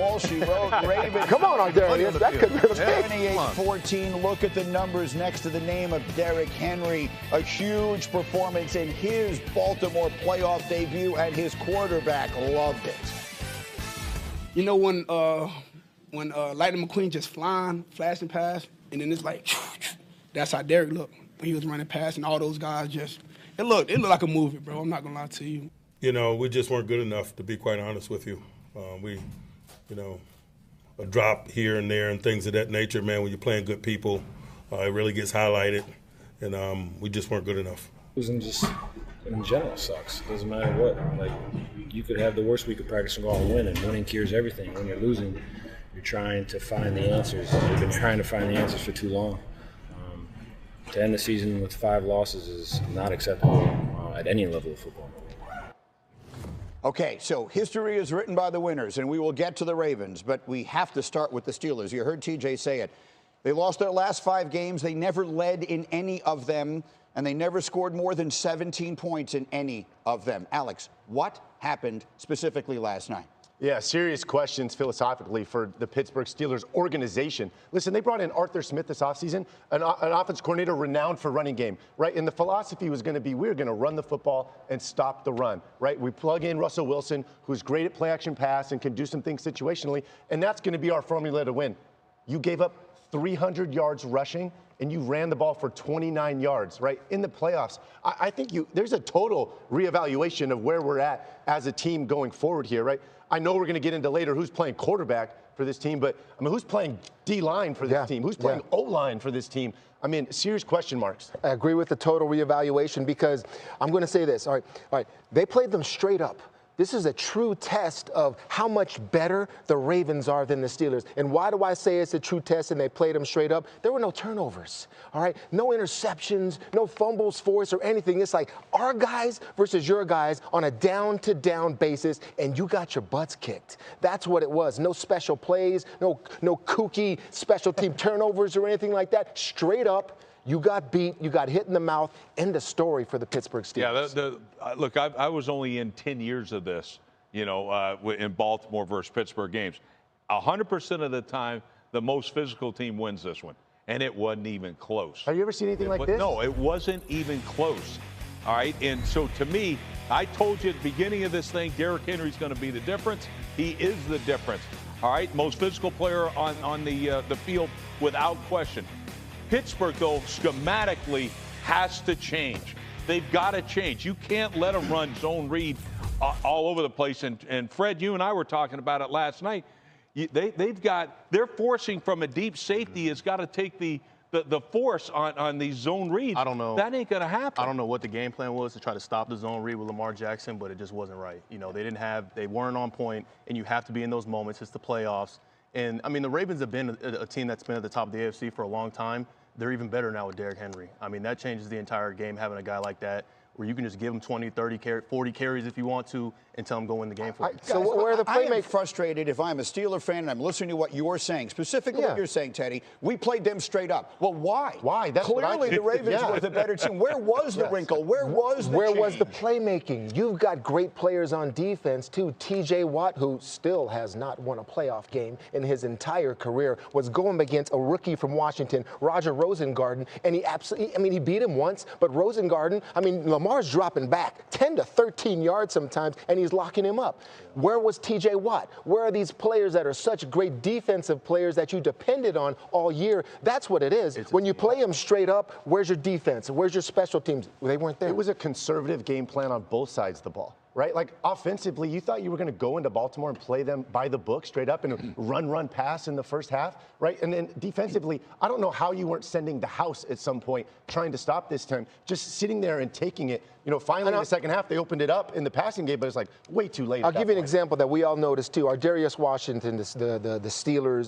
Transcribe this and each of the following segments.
all she wrote. Ravens. Come on, Darius. That could be a 28-14. Look at the numbers next to the name of Derrick Henry. A huge performance in his Baltimore playoff debut, and his quarterback loved it. You know when Lightning McQueen just flashing past, and then it's like, that's how Derrick looked when he was running past, and all those guys just, it looked like a movie, bro. I'm not gonna lie to you. You know, we just weren't good enough, to be quite honest with you. A drop here and there and things of that nature, man, when you're playing good people, it really gets highlighted, and we just weren't good enough. Losing just in general sucks. Doesn't matter what. Like, you could have the worst week of practice and go out and win, and winning cures everything. When you're losing, you're trying to find the answers. You've been trying to find the answers for too long. To end the season with 5 losses is not acceptable at any level of football. Okay, so history is written by the winners, and we will get to the Ravens, but we have to start with the Steelers. You heard TJ say it. They lost their last 5 games. They never led in any of them, and they never scored more than 17 points in any of them. Alex, what happened specifically last night? Yeah, serious questions philosophically for the Pittsburgh Steelers organization. Listen, they brought in Arthur Smith this offseason, an offense coordinator renowned for running game, right? And the philosophy was going to be, we're going to run the football and stop the run, right? We plug in Russell Wilson, who's great at play action pass and can do some things situationally, and that's going to be our formula to win. You gave up 300 yards rushing, and you ran the ball for 29 yards, right, in the playoffs. I think there's a total reevaluation of where we're at as a team going forward here, right? I know we're going to get into later who's playing quarterback for this team, but, I mean, who's playing D-line for this team? Who's playing O-line for this team? I mean, serious question marks. I agree with the total reevaluation because I'm going to say this. All right. They played them straight up. This is a true test of how much better the Ravens are than the Steelers. And why do I say it's a true test and they played them straight up? There were no turnovers, all right? No interceptions, no fumbles forced or anything. It's like our guys versus your guys on a down-to-down basis, and you got your butts kicked. That's what it was. No special plays, no kooky special team turnovers or anything like that. Straight up. You got beat, you got hit in the mouth, end of story for the Pittsburgh Steelers. Yeah, look, I was only in 10 years of this, in Baltimore versus Pittsburgh games. 100% of the time, the most physical team wins this one, and it wasn't even close. Have you ever seen anything like this? No, it wasn't even close, all right? And so, to me, I told you at the beginning of this thing, Derrick Henry's going to be the difference. He is the difference, all right? Most physical player on the field without question. Pittsburgh, though, schematically has to change. They've got to change. You can't let them run zone read all over the place. And Fred, you and I were talking about it last night. They're forcing from a deep safety has got to take the force on these zone reads. I don't know. That ain't going to happen. I don't know what the game plan was to try to stop the zone read with Lamar Jackson, but it just wasn't right. They weren't on point, and you have to be in those moments. It's the playoffs. And, I mean, the Ravens have been a team that's been at the top of the AFC for a long time. They're even better now with Derrick Henry. I mean, that changes the entire game, having a guy like that where you can just give him 20, 30, 40 carries if you want to and tell him go win the game for you. So where the playmaker? I am frustrated if I'm a Steeler fan and I'm listening to what you're saying, specifically what you're saying, Teddy. We played them straight up. Well, why? Why? That's clearly the Ravens were the better team. Where was the wrinkle? Where was the Where was the playmaking? You've got great players on defense, too. TJ Watt, who still has not won a playoff game in his entire career, was going against a rookie from Washington, Roger Rosengarten, and he beat him once, but Rosengarten, Lamar's dropping back 10 to 13 yards sometimes, and he's locking him up. Where was TJ Watt? Where are these players that are such great defensive players that you depended on all year? That's what it is. When you play them straight up, where's your defense? Where's your special teams? They weren't there. It was a conservative game plan on both sides of the ball, right? Like, offensively, you thought you were going to go into Baltimore and play them by the book straight up and run, pass in the first half, right? And then defensively, I don't know how you weren't sending the house at some point trying to stop this time, just sitting there and taking it. Finally in the second half, they opened it up in the passing game, but it's like way too late. I'll give you an example that we all noticed, too. Our Darius Washington, the Steelers,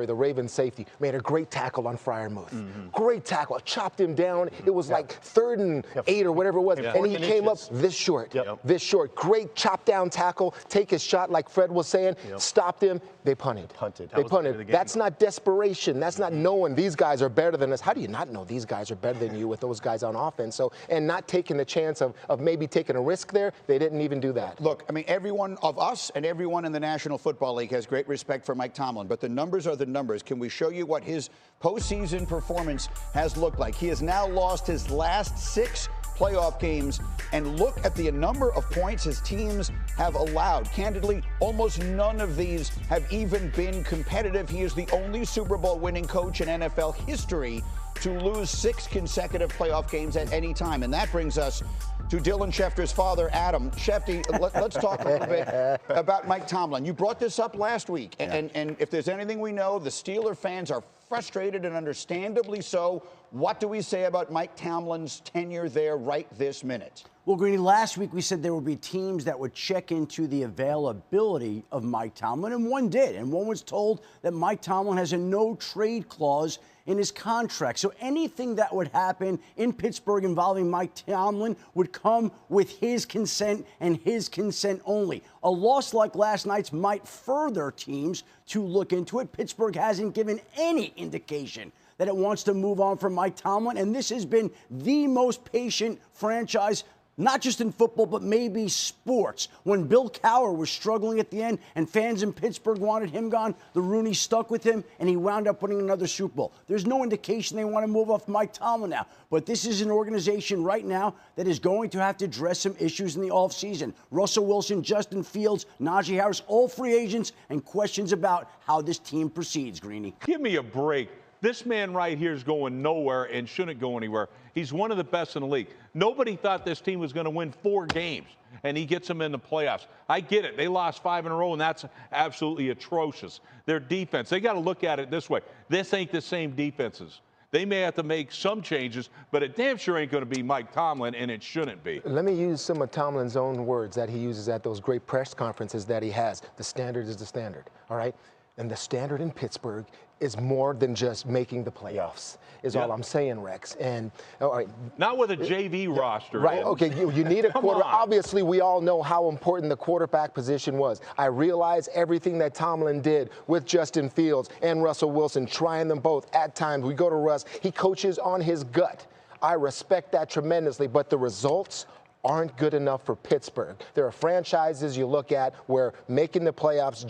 the Ravens safety, made a great tackle on Freiermuth. Great tackle. Chopped him down. It was like 3rd and 8 or whatever it was. And he came up this short. This short. Great chop down tackle. Take his shot, like Fred was saying. Stopped him. They punted. They punted. That's not desperation. That's not knowing these guys are better than us. How do you not know these guys are better than you with those guys on offense? And not taking the chance of maybe taking a risk there. They didn't even do that. Look, I mean, everyone of us and everyone in the National Football League has great respect for Mike Tomlin, but the numbers are the numbers. Can we show you what his postseason performance has looked like? He has now lost his last 6 playoff games, and look at the number of points his teams have allowed. Candidly, almost none of these have even been competitive. He is the only Super Bowl winning coach in NFL history to lose 6 consecutive playoff games at any time. And that brings us to Dylan Schefter's father, Adam. Shefty, let's talk a little bit about Mike Tomlin. You brought this up last week, and if there's anything we know, the Steeler fans are frustrated, and understandably so. What do we say about Mike Tomlin's tenure there right this minute? Well, Greeny, last week we said there would be teams that would check into the availability of Mike Tomlin, and one did. And one was told that Mike Tomlin has a no-trade clause in his contract. So anything that would happen in Pittsburgh involving Mike Tomlin would come with his consent and his consent only. A loss like last night's might further teams to look into it. Pittsburgh hasn't given any indication that it wants to move on from Mike Tomlin, and this has been the most patient franchise, not just in football, but maybe sports. When Bill Cowher was struggling at the end and fans in Pittsburgh wanted him gone, the Rooney stuck with him, and he wound up winning another Super Bowl. There's no indication they want to move off Mike Tomlin now, but this is an organization right now that is going to have to address some issues in the offseason. Russell Wilson, Justin Fields, Najee Harris, all free agents, and questions about how this team proceeds, Greeny. Give me a break. This man right here is going nowhere and shouldn't go anywhere. He's one of the best in the league. Nobody thought this team was going to win 4 games, and he gets them in the playoffs. I get it. They lost 5 in a row, and that's absolutely atrocious. Their defense, they got to look at it this way. This ain't the same defenses. They may have to make some changes, but it damn sure ain't going to be Mike Tomlin, and it shouldn't be. Let me use some of Tomlin's own words that he uses at those great press conferences that he has. The standard is the standard, all right? And the standard in Pittsburgh is more than just making the playoffs, is all I'm saying, Rex. And all right, not with a JV roster. Right, okay, you need a quarter. Obviously, we all know how important the quarterback position was. I realize everything that Tomlin did with Justin Fields and Russell Wilson, trying them both. At times, we go to Russ, he coaches on his gut. I respect that tremendously, but the results aren't good enough for Pittsburgh. There are franchises you look at where making the playoffs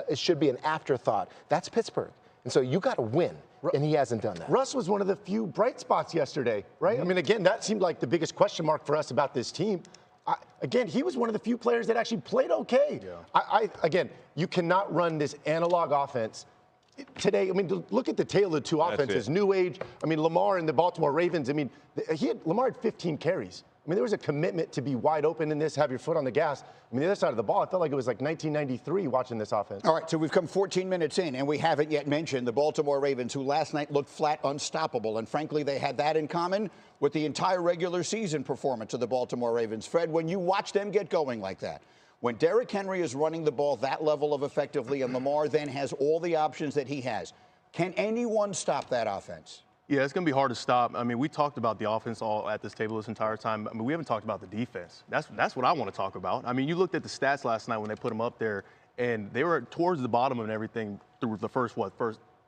it should be an afterthought. That's Pittsburgh. And so you got to win, and he hasn't done that. Russ was one of the few bright spots yesterday, right? I mean, again, that seemed like the biggest question mark for us about this team. Again, he was one of the few players that actually played okay. Yeah. Again, you cannot run this analog offense today. I mean, look at the tale of the 2 offenses. New age. I mean, Lamar and the Baltimore Ravens. I mean, Lamar had 15 carries. I mean, there was a commitment to be wide open in this, have your foot on the gas. I mean, the other side of the ball, I felt like it was like 1993 watching this offense. All right, so we've come 14 minutes in, and we haven't yet mentioned the Baltimore Ravens, who last night looked flat unstoppable. And frankly, they had that in common with the entire regular season performance of the Baltimore Ravens. Fred, when you watch them get going like that, when Derrick Henry is running the ball that level of effectively and Lamar then has all the options that he has, can anyone stop that offense? Yeah, it's going to be hard to stop. I mean, we talked about the offense all at this table this entire time. I mean, we haven't talked about the defense. That's what I want to talk about. I mean, you looked at the stats last night when they put them up there, and they were towards the bottom of everything through the first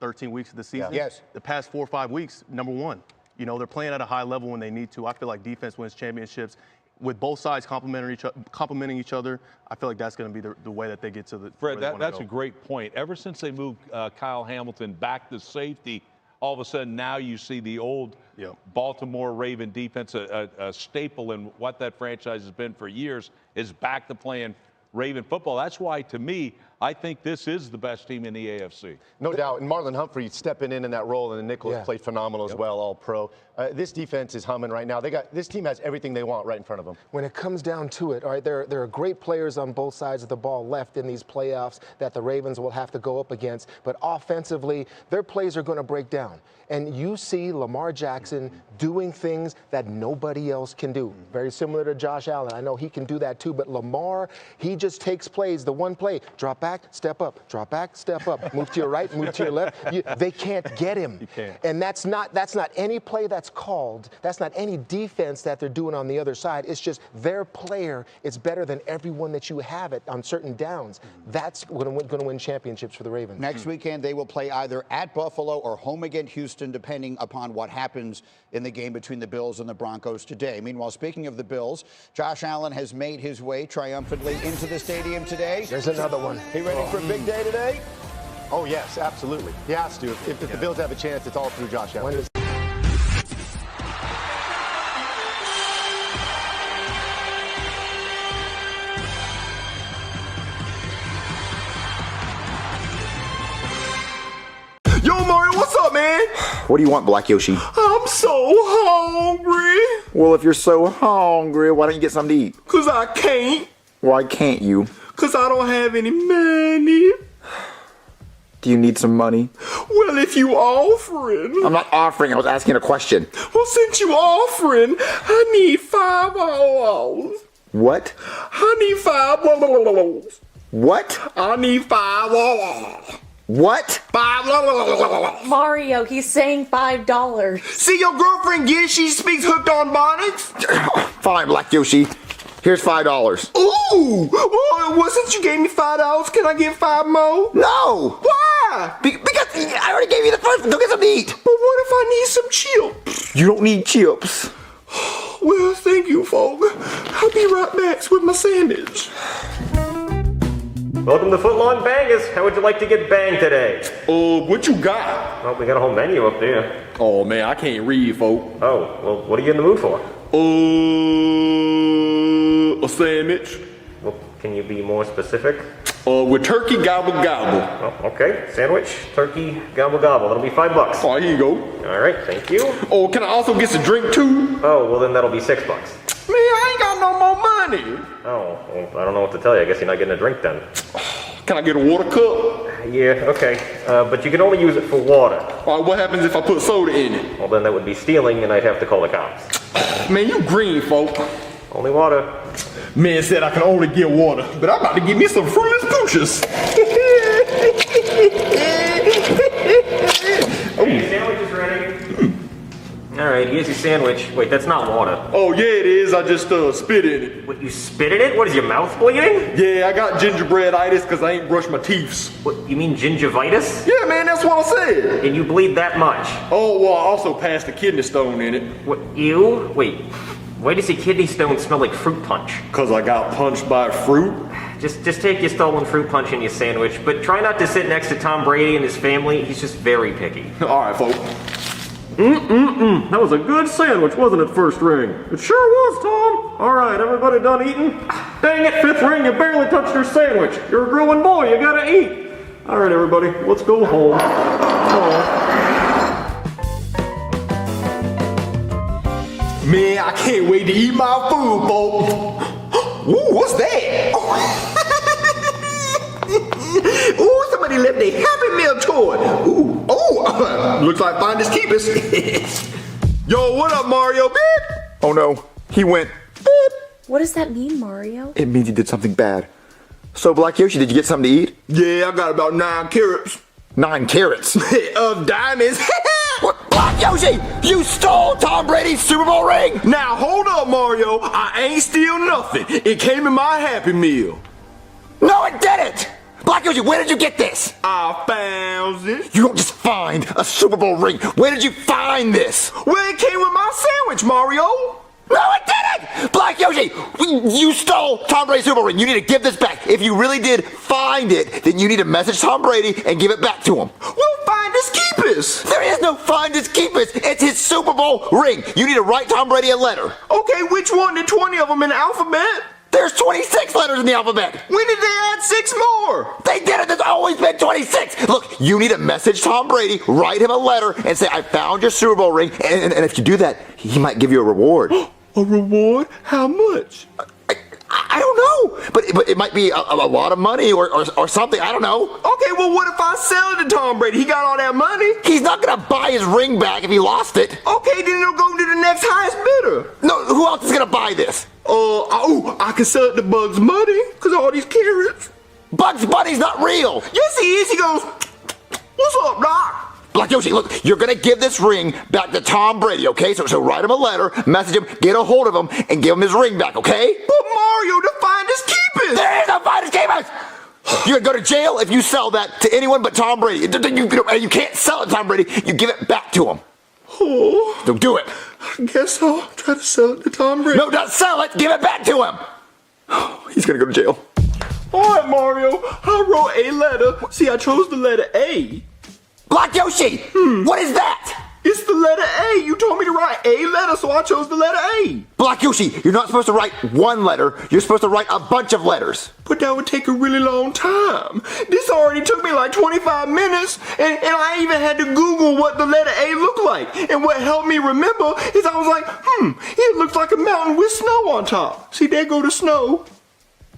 13 weeks of the season. Yeah. Yes. The past 4 or 5 weeks, number 1. You know, they're playing at a high level when they need to. I feel like defense wins championships. With both sides complimenting each other, I feel like that's going to be the way that they get to the. Fred, that's a great point. Ever since they moved Kyle Hamilton back to safety, all of a sudden now you see the old Baltimore Raven defense, a staple in what that franchise has been for years, is back to playing Raven football. That's why, to me, I think this is the best team in the AFC. No doubt. And Marlon Humphrey stepping in that role, and the Nichols played phenomenal as well, all pro. This defense is humming right now. This team has everything they want right in front of them. When it comes down to it, all right, there are great players on both sides of the ball left in these playoffs that the Ravens will have to go up against. But offensively, their plays are going to break down. And you see Lamar Jackson doing things that nobody else can do. Very similar to Josh Allen. I know he can do that too, but Lamar, he just takes plays. The one play, drop back, back, step up, drop back, step up, move to your right, move to your left. They can't get him. You can't. And that's not any play that's called. That's not any defense that they're doing on the other side. It's just their player is better than everyone that you have it on certain downs. That's going to win championships for the Ravens. Next weekend, they will play either at Buffalo or home against Houston, depending upon what happens in the game between the Bills and the Broncos today. Meanwhile, speaking of the Bills, Josh Allen has made his way triumphantly into the stadium today. There's another one. He ready for a big day today? Oh, yes, absolutely. He has to. If the Bills have a chance, it's all through Josh Allen. Yo, Mario, what's up, man? What do you want, Black Yoshi? I'm so hungry. Well, if you're so hungry, why don't you get something to eat? Cause I can't. Why can't you? Cause I don't have any money. Do you need some money? Well, if you offering. I'm not offering, I was asking a question. Well, since you offering, I need $5. What? I need $5. What? I need $5. What? $5. Mario, he's saying $5. See your girlfriend get it? She speaks hooked on bonnets? Fine, Black Yoshi. Here's $5. Ooh! Well, since you gave me $5, can I get 5 more? No! Why? Because I already gave you the first one. Go get something to eat. But what if I need some chips? You don't need chips. Well, thank you, folk. I'll be right back with my sandwich. Welcome to Footlong Bangers. How would you like to get banged today? What you got? Well, we got a whole menu up there. Oh, man, I can't read, folk. Oh, well, what are you in the mood for? A sandwich. Well, can you be more specific? With turkey gobble gobble. Oh, okay, sandwich, turkey, gobble gobble. That'll be $5. Oh, here you go. All right, thank you. Oh, can I also get some drink too? Oh, well then that'll be $6. Man, I ain't got no more money. Oh, well, I don't know what to tell you. I guess you're not getting a drink then. Can I get a water cup? Yeah, okay. But you can only use it for water. All right, what happens if I put soda in it? Well, then that would be stealing, and I'd have to call the cops. Man, you green, folk. Only water. Man said I can only get water, but I'm about to give me some fruitless pooches. Your sandwich is ready. All right, here's your sandwich. Wait, that's not water. Oh, yeah, it is. I just spit in it. What, you spit in it? What, is your mouth bleeding? Yeah, I got gingerbread-itis because I ain't brushed my teeth. What, you mean gingivitis? Yeah, man, that's what I said. And you bleed that much? Oh, well, I also passed a kidney stone in it. What, you? Wait, why does your kidney stone smell like fruit punch? Because I got punched by fruit. Just take your stolen fruit punch in your sandwich, but try not to sit next to Tom Brady and his family. He's just very picky. All right, folks. That was a good sandwich, wasn't it, first ring? It sure was, Tom. All right, everybody done eating? Dang it, fifth ring, you barely touched your sandwich. You're a growing boy, you gotta eat. All right, everybody, let's go home. Man, I can't wait to eat my food, folks. Ooh, what's that? Ooh, somebody left a Happy Meal toy. Ooh, oh, looks like finders keepers. Yo, what up, Mario? Beep. Oh no, he went. Beep. What does that mean, Mario? It means he did something bad. So, Black Yoshi, did you get something to eat? Yeah, I got about 9 carats. 9 carats? Of diamonds. What? Black Yoshi, you stole Tom Brady's Super Bowl ring? Now, hold up, Mario. I ain't steal nothing. It came in my Happy Meal. No, it didn't! Black Yoshi, where did you get this? I found it. You don't just find a Super Bowl ring. Where did you find this? Well, it came with my sandwich, Mario. No, it didn't! Black Yoshi, you stole Tom Brady's Super Bowl ring. You need to give this back. If you really did find it, then you need to message Tom Brady and give it back to him. Well, finders keepers. There is no finders keepers. It's his Super Bowl ring. You need to write Tom Brady a letter. Okay, which one? The 20 of them in the alphabet? There's 26 letters in the alphabet. When did they add 6 more? They did it. There's always been 26. Look, you need to message Tom Brady, write him a letter, and say, I found your Super Bowl ring. And if you do that, he might give you a reward. A reward? How much? I don't know. But it might be a lot of money or something. I don't know. Okay, well, what if I sell it to Tom Brady? He got all that money. He's not going to buy his ring back if he lost it. Okay, then it'll go to the next highest bidder. No, who else is going to buy this? I can sell it to Bugs Bunny, because all these carrots. Bugs Bunny's not real. Yes, he is. He goes, "What's up, Doc?" Black Yoshi, look, you're gonna give this ring back to Tom Brady, okay? So write him a letter, message him, get a hold of him, and give him his ring back, okay? But Mario, the finders keepers. There is no finders keepers. You're gonna go to jail if you sell that to anyone but Tom Brady. You can't sell it to Tom Brady. You give it back to him. Oh, So do it. I guess I'll try to sell it to Tom Brady. No, don't sell it. Give it back to him. He's gonna go to jail. All right, Mario. I wrote a letter. See, I chose the letter A. Black Yoshi, what is that? It's the letter A. You told me to write a letter, so I chose the letter A. Black Yoshi, you're not supposed to write one letter. You're supposed to write a bunch of letters. But that would take a really long time. This already took me like 25 minutes, and I even had to Google what the letter A looked like. And what helped me remember is I was like, it looks like a mountain with snow on top. See, there go the snow.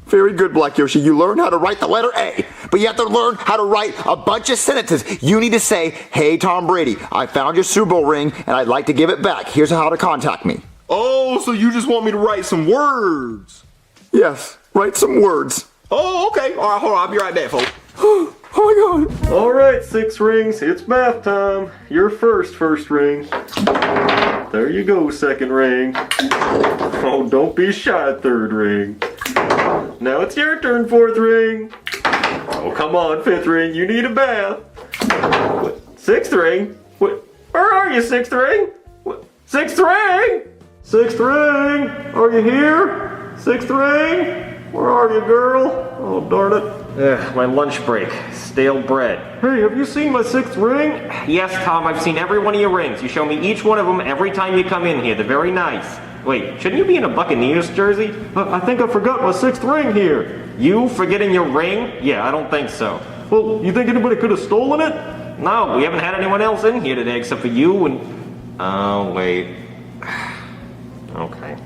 Very good, Black Yoshi. You learn how to write the letter A, but you have to learn how to write a bunch of sentences. You need to say, "Hey, Tom Brady, I found your Super Bowl ring, and I'd like to give it back. Here's how to contact me." Oh, so you just want me to write some words? Yes, write some words. Oh, okay. All right, hold on. I'll be right back, folks. Oh my God. All right, 6 rings. It's bath time. Your first ring. There you go, second ring. Oh, don't be shy, third ring. Now it's your turn, fourth ring. Oh, come on, fifth ring. You need a bath. What? Sixth ring? What? Where are you, sixth ring? What? Sixth ring? Sixth ring? Are you here? Sixth ring? Where are you, girl? Oh, darn it. My lunch break. Stale bread. Hey, have you seen my sixth ring? Yes, Tom, I've seen every one of your rings. You show me each one of them every time you come in here. They're very nice. Wait, shouldn't you be in a Buccaneers jersey? I think I forgot my sixth ring here. You forgetting your ring? Yeah, I don't think so. Well, you think anybody could have stolen it? No, we haven't had anyone else in here today except for you and... Oh, wait. Okay.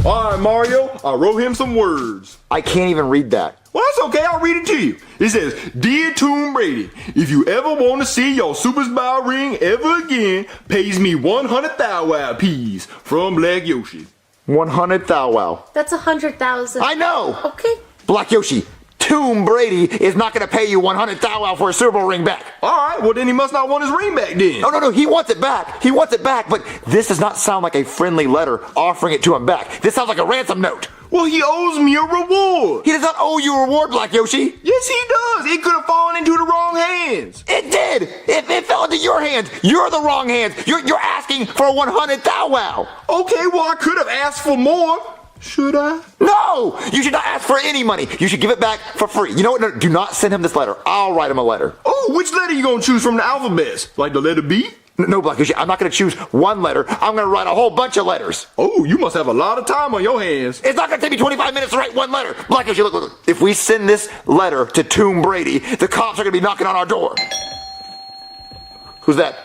All right, Mario, I wrote him some words. I can't even read that. Well, that's okay. I'll read it to you. It says, "Dear Tom Brady, if you ever want to see your Super Bowl ring ever again, pays me 100 Thou Wow piece from Black Yoshi." 100 Thou Wow. That's 100,000. I know. Okay. Black Yoshi, Tom Brady is not going to pay you 100 Thou Wow for a Super Bowl ring back. All right, well then he must not want his ring back then. No, he wants it back. He wants it back, but this does not sound like a friendly letter offering it to him back. This sounds like a ransom note. Well, he owes me a reward. He does not owe you a reward, Black Yoshi. Yes, he does. It could have fallen into the wrong hands. It did. It fell into your hands. You're the wrong hands. You're asking for 100 Thou Wow. Okay, well I could have asked for more. Should I? No! You should not ask for any money. You should give it back for free. You know what? No, do not send him this letter. I'll write him a letter. Oh, which letter you gonna choose from the alphabet? Like the letter B? No, Black Yoshi, I'm not going to choose one letter. I'm going to write a whole bunch of letters. Oh, you must have a lot of time on your hands. It's not going to take me 25 minutes to write one letter. Black Yoshi, look. If we send this letter to Tom Brady, the cops are going to be knocking on our door. Who's that?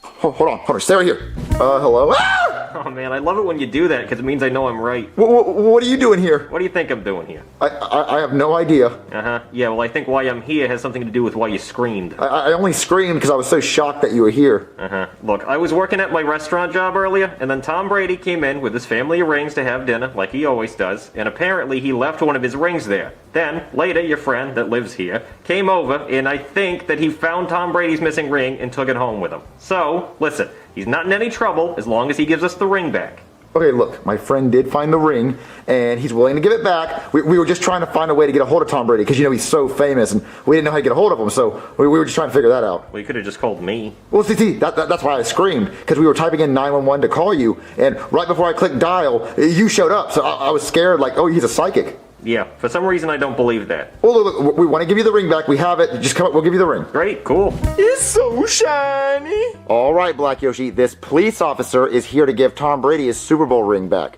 Hold on. Stay right here. Hello? Ah! Oh, man, I love it when you do that because it means I know I'm right. What are you doing here? What do you think I'm doing here? I have no idea. Uh-huh. Yeah, well, I think why I'm here has something to do with why you screamed. I only screamed because I was so shocked that you were here. Uh-huh. Look, I was working at my restaurant job earlier, and then Tom Brady came in with his family of rings to have dinner, like he always does, and apparently he left one of his rings there. Then, later, your friend that lives here came over, and I think that he found Tom Brady's missing ring and took it home with him. So, listen, he's not in any trouble as long as he gives us the ring back. Okay, look, my friend did find the ring, and he's willing to give it back. We were just trying to find a way to get a hold of Tom Brady, because, he's so famous, and we didn't know how to get a hold of him, so we were just trying to figure that out. Well, you could have just called me. Well, see, that's why I screamed, because we were typing in 911 to call you, and right before I clicked dial, you showed up, so I was scared, like, oh, he's a psychic. Yeah, for some reason I don't believe that. Well, look, we want to give you the ring back. We have it. Just come up, we'll give you the ring. Great, cool. It's so shiny. All right, Black Yoshi, this police officer is here to give Tom Brady his Super Bowl ring back.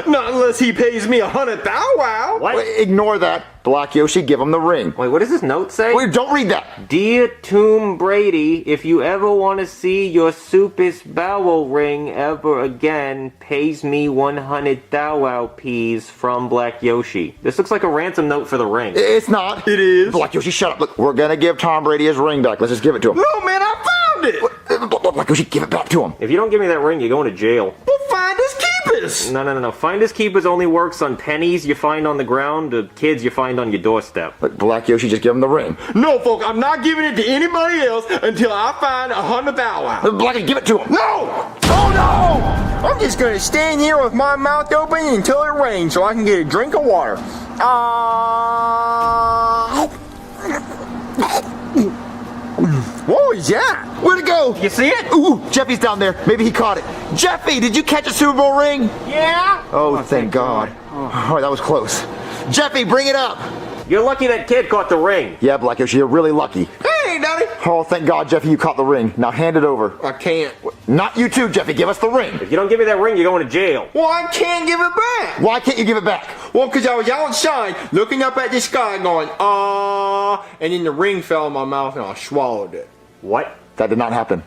Not unless he pays me 100 Thou Wow. What? Wait, ignore that. Black Yoshi, give him the ring. Wait, what does this note say? Wait, don't read that. Dear Tom Brady, if you ever want to see your Super Bowl ring ever again, pays me 100 Thou Wow peas from Black Yoshi. This looks like a ransom note for the ring. It's not. It is. Black Yoshi, shut up. Look, we're going to give Tom Brady his ring back. Let's just give it to him. No, man, I found it. Black Yoshi, give it back to him. If you don't give me that ring, you're going to jail. Well, find his keepers. this? No. Finders keepers only works on pennies you find on the ground or kids you find on your doorstep. But Black Yoshi, just give him the ring. No, folks, I'm not giving it to anybody else until I find $100. Black, give it to him. No! Oh no! I'm just gonna stand here with my mouth open until it rains so I can get a drink of water. What was that? Where'd it go? You see it? Ooh, Jeffy's down there. Maybe he caught it. Jeffy, did you catch a Super Bowl ring? Yeah? Oh, thank God. All right, that was close. Jeffy, bring it up. You're lucky that kid caught the ring. Yeah, Black Yoshi, you're really lucky. Hey, Daddy. Oh, thank God, Jeffy, you caught the ring. Now hand it over. I can't. Not you too, Jeffy. Give us the ring. If you don't give me that ring, you're going to jail. Well, I can't give it back. Why can't you give it back? Well, because I was outside looking up at the sky going, and then the ring fell in my mouth and I swallowed it. What? That did not happen.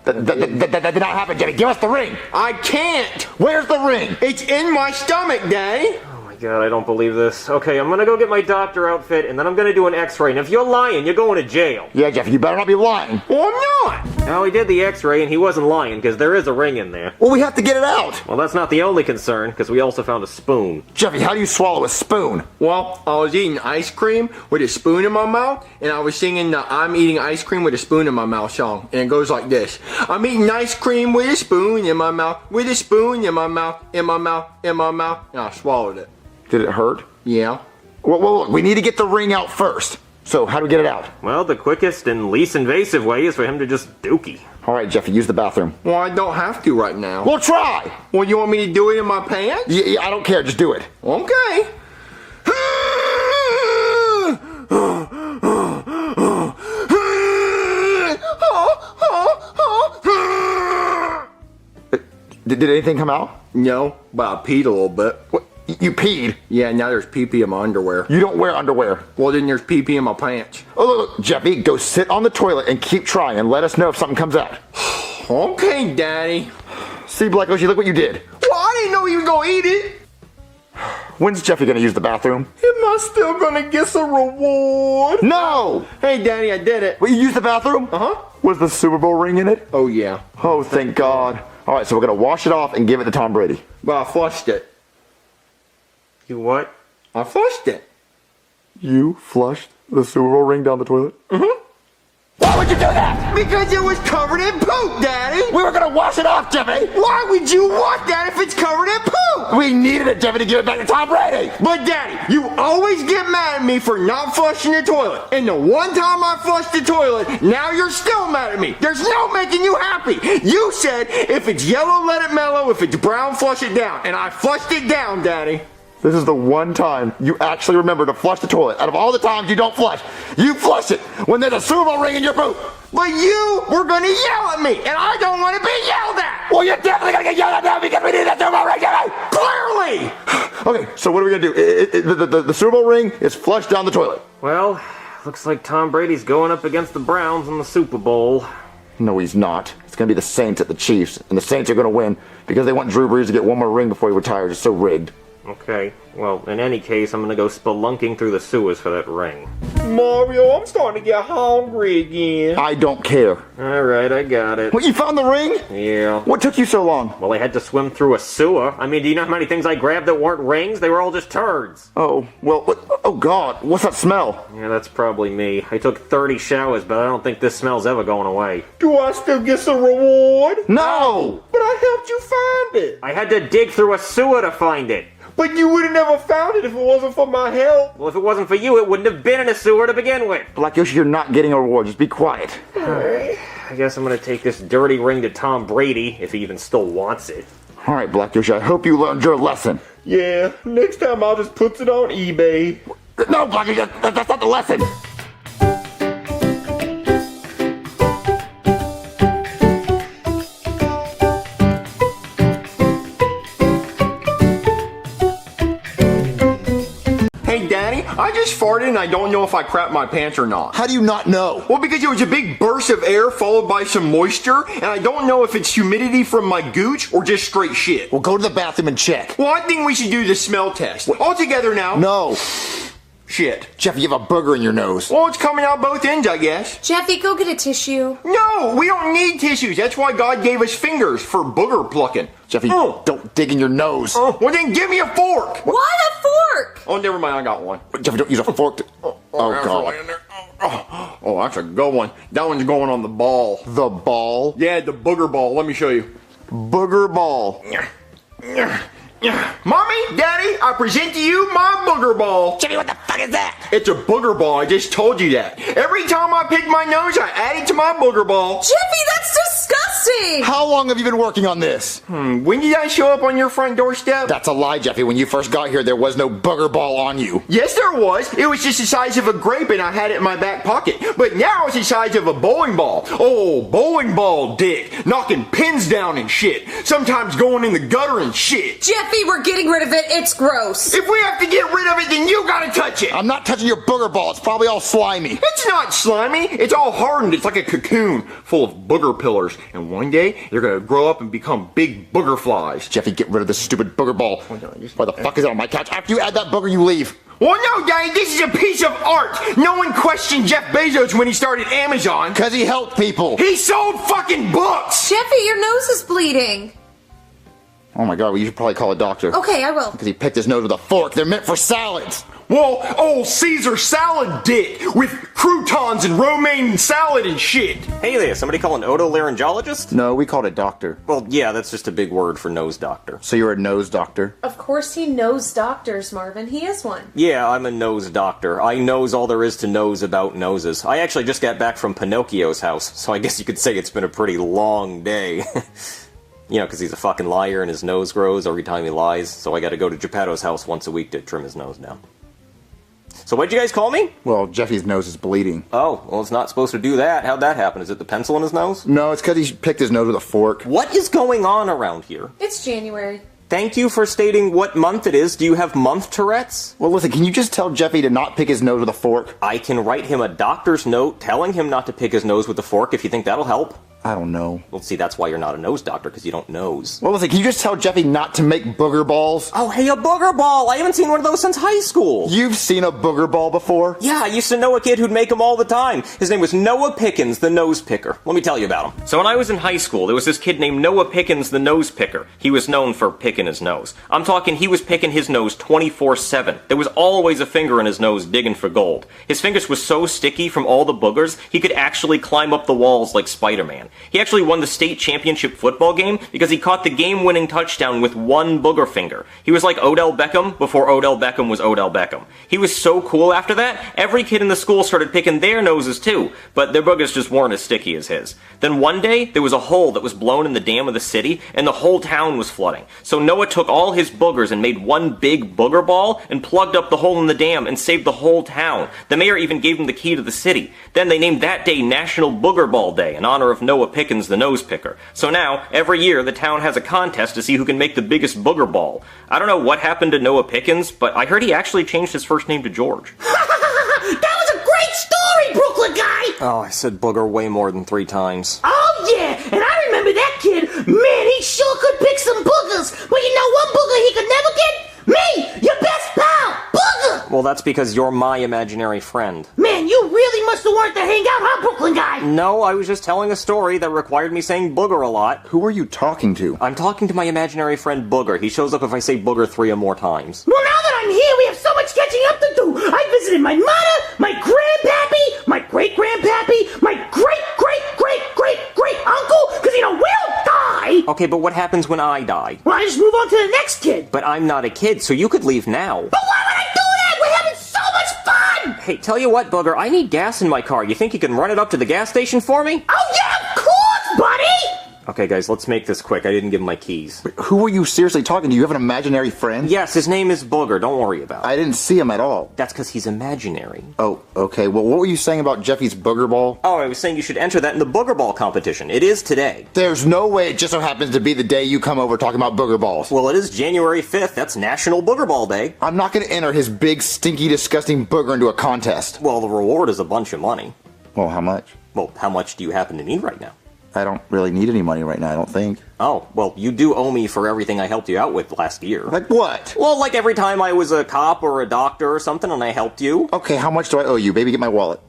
That did not happen, Jeffy. Give us the ring. I can't. Where's the ring? It's in my stomach, Daddy. God, I don't believe this. Okay, I'm gonna go get my doctor outfit, and then I'm gonna do an x-ray, and if you're lying, you're going to jail. Yeah, Jeffy, you better not be lying. Well, I'm not. No, he did the x-ray, and he wasn't lying, because there is a ring in there. Well, we have to get it out. Well, that's not the only concern, because we also found a spoon. Jeffy, how do you swallow a spoon? Well, I was eating ice cream with a spoon in my mouth, and I was singing the I'm eating ice cream with a spoon in my mouth song, and it goes like this. I'm eating ice cream with a spoon in my mouth, with a spoon in my mouth, in my mouth, in my mouth, and I swallowed it. Did it hurt? Yeah. Well, we need to get the ring out first. So, how do we get it out? Well, the quickest and least invasive way is for him to just dookie. All right, Jeffy, use the bathroom. Well, I don't have to right now. Well, try. Well, you want me to do it in my pants? Yeah, I don't care. Just do it. Okay. Did anything come out? No, but I peed a little bit. What? You peed? Yeah, now there's pee-pee in my underwear. You don't wear underwear. Well, then there's pee-pee in my pants. Oh, look, Jeffy, go sit on the toilet and keep trying and let us know if something comes out. Okay, Daddy. See, Black Yoshi, look what you did. Well, I didn't know you were going to eat it. When's Jeffy going to use the bathroom? Am I still going to get some reward? No! Hey, Daddy, I did it. Well, you used the bathroom? Uh-huh. Was the Super Bowl ring in it? Oh, yeah. Oh, thank God. All right, so we're going to wash it off and give it to Tom Brady. Well, I flushed it. You what? I flushed it. You flushed the Super Bowl ring down the toilet? Mm-hmm. Why would you do that? Because it was covered in poop, Daddy. We were going to wash it off, Jeffy. Why would you want that if it's covered in poop? We needed it, Jeffy, to give it back to Tom Brady. But, Daddy, you always get mad at me for not flushing the toilet. And the one time I flushed the toilet, now you're still mad at me. There's no making you happy. You said, if it's yellow, let it mellow. If it's brown, flush it down. And I flushed it down, Daddy. This is the one time you actually remember to flush the toilet. Out of all the times you don't flush, you flush it when there's a Super Bowl ring in your poop. But you were going to yell at me, and I don't want to be yelled at. Well, you're definitely going to get yelled at now because we need that Super Bowl ring, Jeffy. Clearly. Okay, so what are we going to do? The Super Bowl ring is flushed down the toilet. Well, looks like Tom Brady's going up against the Browns in the Super Bowl. No, he's not. It's going to be the Saints at the Chiefs, and the Saints are going to win because they want Drew Brees to get one more ring before he retires. It's so rigged. Okay, well, in any case, I'm gonna go spelunking through the sewers for that ring. Mario, I'm starting to get hungry again. I don't care. Alright, I got it. What, you found the ring? Yeah. What took you so long? Well, I had to swim through a sewer. I mean, do you know how many things I grabbed that weren't rings? They were all just turds. Oh, well, oh God, what's that smell? Yeah, that's probably me. I took 30 showers, but I don't think this smell's ever going away. Do I still get some reward? No! But I helped you find it. I had to dig through a sewer to find it. But you would have never found it if it wasn't for my help. Well, if it wasn't for you, it wouldn't have been in a sewer to begin with. Black Yoshi, you're not getting a reward. Just be quiet. I guess I'm gonna take this dirty ring to Tom Brady, if he even still wants it. All right, Black Yoshi, I hope you learned your lesson. Yeah, next time I'll just put it on eBay. No, Black Yoshi, that's not the lesson. Hey, Daddy, I just farted and I don't know if I crapped my pants or not. How do you not know? Well, because it was a big burst of air followed by some moisture, and I don't know if it's humidity from my gooch or just straight shit. Well, go to the bathroom and check. Well, I think we should do the smell test. All together now. No. Shit. Jeffy, you have a booger in your nose. Well, it's coming out both ends, I guess. Jeffy, go get a tissue. No, we don't need tissues. That's why God gave us fingers for booger plucking. Jeffy, don't dig in your nose. Well, then give me a fork. What? A fork? Oh, never mind. I got one. Jeffy, don't use a fork. Oh, God. Oh, that's a good one. That one's going on the ball. The ball? Yeah, the booger ball. Let me show you. Booger ball. Mommy, Daddy, I present to you my booger ball. Jimmy, what the fuck is that? It's a booger ball. I just told you that. Every time I pick my nose, I add it to my booger ball. Jeffy, that's disgusting. How long have you been working on this? When did I show up on your front doorstep? That's a lie, Jeffy. When you first got here, there was no booger ball on you. Yes, there was. It was just the size of a grape and I had it in my back pocket. But now it's the size of a bowling ball. Oh, bowling ball dick. Knocking pins down and shit. Sometimes going in the gutter and shit. Jeffy, we're getting rid of it. It's gross. If we have to get rid of it, then you gotta touch it. I'm not touching your booger ball. It's probably all slimy. It's not slimy. It's all hardened. It's like a cocoon full of booger pillars. And one day, they're gonna grow up and become big booger flies. Jeffy, get rid of this stupid booger ball. Why the fuck is it on my couch? After you add that booger, you leave. Well, no, Daddy, this is a piece of art. No one questioned Jeff Bezos when he started Amazon. Because he helped people. He sold fucking books. Jeffy, your nose is bleeding. Oh my God, well, you should probably call a doctor. Okay, I will. Because he picked his nose with a fork. They're meant for salads. Well, old Caesar salad dick with croutons and romaine salad and shit. Hey there, somebody call an otolaryngologist? No, we called it doctor. Well, yeah, that's just a big word for nose doctor. So you're a nose doctor? Of course he knows doctors, Marvin. He is one. Yeah, I'm a nose doctor. I knows all there is to knows about noses. I actually just got back from Pinocchio's house, so I guess you could say it's been a pretty long day. You know, because he's a fucking liar and his nose grows every time he lies, so I gotta go to Geppetto's house once a week to trim his nose down. So what'd you guys call me? Well, Jeffy's nose is bleeding. Oh, well, it's not supposed to do that. How'd that happen? Is it the pencil in his nose? No, it's because he picked his nose with a fork. What is going on around here? It's January. Thank you for stating what month it is. Do you have month Tourette's? Well, listen, can you just tell Jeffy to not pick his nose with a fork? I can write him a doctor's note telling him not to pick his nose with a fork if you think that'll help. I don't know. Well, see, that's why you're not a nose doctor, because you don't nose. Well, listen, can you just tell Jeffy not to make booger balls? Oh, hey, a booger ball! I haven't seen one of those since high school. You've seen a booger ball before? Yeah, I used to know a kid who'd make them all the time. His name was Noah Pickens, the nose picker. Let me tell you about him. So when I was in high school, there was this kid named Noah Pickens, the nose picker. He was known for picking his nose. I'm talking he was picking his nose 24/7. There was always a finger in his nose digging for gold. His fingers were so sticky from all the boogers, he could actually climb up the walls like Spider-Man. He actually won the state championship football game because he caught the game-winning touchdown with one booger finger. He was like Odell Beckham before Odell Beckham was Odell Beckham. He was so cool after that, every kid in the school started picking their noses too, but their boogers just weren't as sticky as his. Then one day, there was a hole that was blown in the dam of the city, and the whole town was flooding. So Noah took all his boogers and made one big booger ball and plugged up the hole in the dam and saved the whole town. The mayor even gave him the key to the city. Then they named that day National Booger Ball Day in honor of Noah Pickens, the nose picker. So now, every year, the town has a contest to see who can make the biggest booger ball. I don't know what happened to Noah Pickens, but I heard he actually changed his first name to George. That was a great story, Brooklyn guy! Oh, I said booger way more than 3 times. Oh yeah, and I remember that kid. Man, he sure could pick some boogers. But you know one booger he could never get? Me, your best pal, Booger! Well, that's because you're my imaginary friend. Man, you really must have wanted to hang out, huh, Brooklyn guy? No, I was just telling a story that required me saying booger a lot. Who are you talking to? I'm talking to my imaginary friend Booger. He shows up if I say booger 3 or more times. Well, now that I'm here, we have so much catching up to do. I visited my mother, my grandpappy, my great-grandpappy, my great-great-great-great-great-uncle, because, you know, we'll die! Okay, but what happens when I die? Well, I just move on to the next kid. But I'm not a kid, so you could leave now. But why would I do that? We're having so much fun! Hey, tell you what, Booger, I need gas in my car. You think you can run it up to the gas station for me? Oh, yeah, of course, buddy! Okay, guys, let's make this quick. I didn't give him my keys. Wait, who are you seriously talking to? You have an imaginary friend? Yes, his name is Booger. Don't worry about it. I didn't see him at all. That's because he's imaginary. Oh, okay. Well, what were you saying about Jeffy's booger ball? Oh, I was saying you should enter that in the booger ball competition. It is today. There's no way it just so happens to be the day you come over talking about booger balls. Well, it is January 5th. That's National Booger Ball Day. I'm not going to enter his big, stinky, disgusting booger into a contest. Well, the reward is a bunch of money. Well, how much? Well, how much do you happen to need right now? I don't really need any money right now, I don't think. Oh, well, you do owe me for everything I helped you out with last year. Like what? Well, like every time I was a cop or a doctor or something and I helped you. Okay, how much do I owe you? Baby, get my wallet.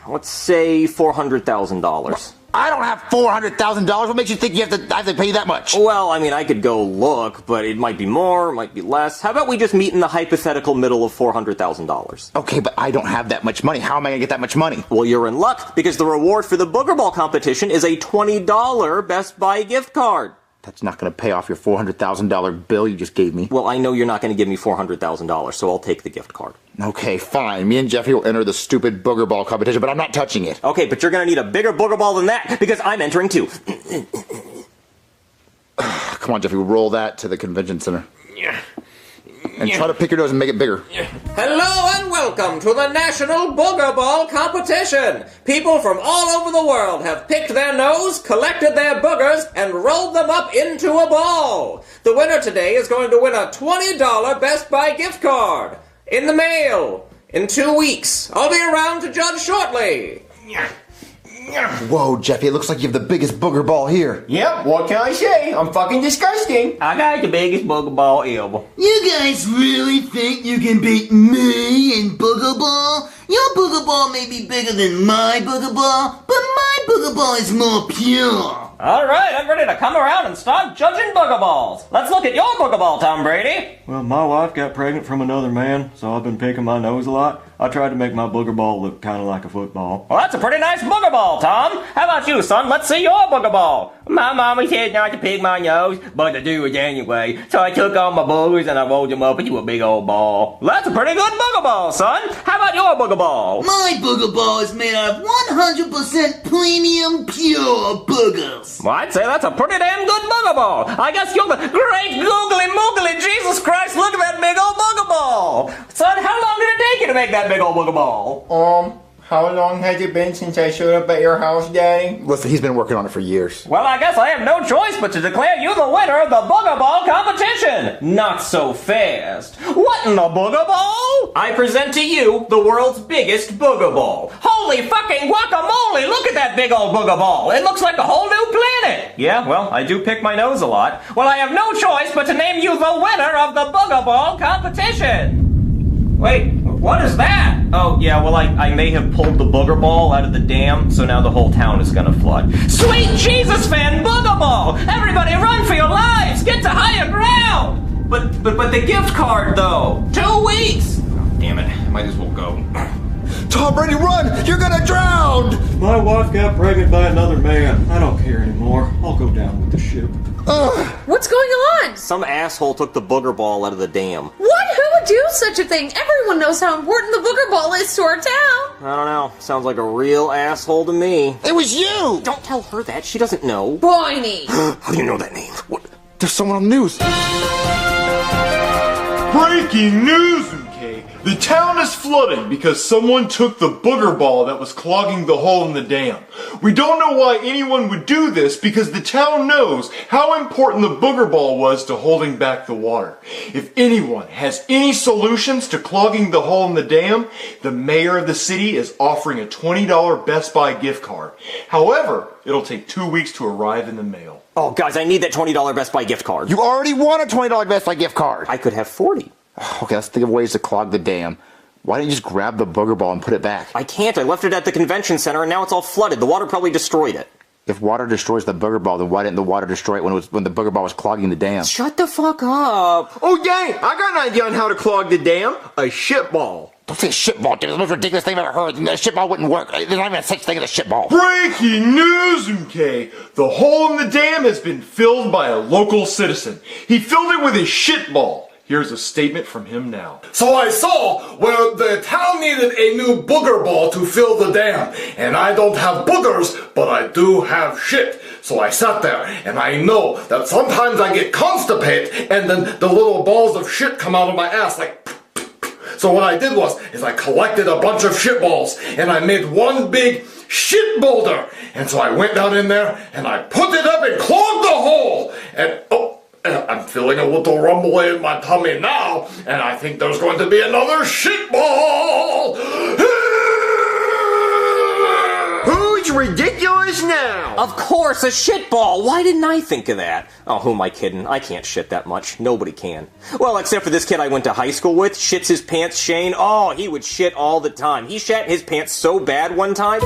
Let's say $400,000. I don't have $400,000. What makes you think I have to pay you that much? Well, I mean, I could go look, but it might be more, it might be less. How about we just meet in the hypothetical middle of $400,000? Okay, but I don't have that much money. How am I going to get that much money? Well, you're in luck, because the reward for the Booger Ball competition is a $20 Best Buy gift card. That's not going to pay off your $400,000 bill you just gave me. Well, I know you're not going to give me $400,000, so I'll take the gift card. Okay, fine. Me and Jeffy will enter the stupid Booger Ball competition, but I'm not touching it. Okay, but you're going to need a bigger Booger Ball than that, because I'm entering too. Come on, Jeffy, roll that to the convention center. And try to pick your nose and make it bigger. Hello and welcome to the National Booger Ball Competition. People from all over the world have picked their nose, collected their boogers, and rolled them up into a ball. The winner today is going to win a $20 Best Buy gift card. In the mail. In 2 weeks. I'll be around to judge shortly. Whoa, Jeffy, it looks like you have the biggest booger ball here. Yep, what can I say? I'm fucking disgusting. I got the biggest booger ball ever. You guys really think you can beat me in Booger Ball? Your Booger Ball may be bigger than my Booger Ball, but my Booger Ball is more pure. All right, I'm ready to come around and start judging Booger Balls. Let's look at your Booger Ball, Tom Brady. Well, my wife got pregnant from another man, so I've been picking my nose a lot. I tried to make my Booger Ball look kind of like a football. Well, that's a pretty nice Booger Ball, Tom. How about you, son? Let's see your Booger Ball. My mommy said not to pick my nose, but to do it anyway. So I took all my boogers and I rolled them up into a big old ball. Well, that's a pretty good Booger Ball, son. How about your Booger Ball? My Booger Ball is made out of 100% premium pure boogers. Well, I'd say that's a pretty damn good Booger Ball. I guess you're the great googly moogly Jesus Christ. Look at that big old Booger Ball. Son, how long did it take you to make that big old Booger Ball? How long has it been since I showed up at your house, Daddy? Listen, he's been working on it for years. Well, I guess I have no choice but to declare you the winner of the Booger Ball competition. Not so fast. What in the Booger Ball? I present to you the world's biggest Booger Ball. Holy fucking guacamole, look at that big old Booger Ball. It looks like a whole new planet. Yeah, well, I do pick my nose a lot. Well, I have no choice but to name you the winner of the Booger Ball competition. Wait, what is that? Oh, yeah, well, I may have pulled the Booger Ball out of the dam, so now the whole town is gonna flood. Sweet Jesus fan Booger Ball! Everybody run for your lives! Get to higher ground! But the gift card, though. 2 weeks! Oh, damn it, I might as well go. Tom Brady, run! You're gonna drown! My wife got pregnant by another man. I don't care anymore. I'll go down with the ship. What's going on? Some asshole took the Booger Ball out of the dam. What? Who would do such a thing? Everyone knows how important the Booger Ball is to our town. I don't know. Sounds like a real asshole to me. It was you! Don't tell her that. She doesn't know. Boiny. How do you know that name? What? There's someone on the news. Breaking news, okay? The town is flooding because someone took the booger ball that was clogging the hole in the dam. We don't know why anyone would do this because the town knows how important the booger ball was to holding back the water. If anyone has any solutions to clogging the hole in the dam, the mayor of the city is offering a $20 Best Buy gift card. However, it'll take 2 weeks to arrive in the mail. Oh, guys, I need that $20 Best Buy gift card. You already won a $20 Best Buy gift card. I could have 40. Okay, let's think of ways to clog the dam. Why don't you just grab the booger ball and put it back? I can't. I left it at the convention center and now it's all flooded. The water probably destroyed it. If water destroys the booger ball, then why didn't the water destroy it when the booger ball was clogging the dam? Shut the fuck up. Oh, dang! I got an idea on how to clog the dam. A shit ball. Don't say shit ball, dude. It's the most ridiculous thing I've ever heard. A shit ball wouldn't work. There's not even such thing as a shit ball. Breaking news, MK! The hole in the dam has been filled by a local citizen. He filled it with his shit ball. Here's a statement from him now. So I saw where the town needed a new booger ball to fill the dam. And I don't have boogers, but I do have shit. So I sat there, and I know that sometimes I get constipated, and then the little balls of shit come out of my ass like... So what I did is I collected a bunch of shit balls, and I made one big shit boulder. And so I went down in there, and I put it up and clogged the hole. And, I'm feeling a little rumbly in my tummy now, and I think there's going to be another shit ball. Who sounds ridiculous now. Of course, a shit ball. Why didn't I think of that? Oh, who am I kidding? I can't shit that much. Nobody can. Well, except for this kid I went to high school with, shits his pants Shane. Oh, he would shit all the time. He shat his pants so bad one time.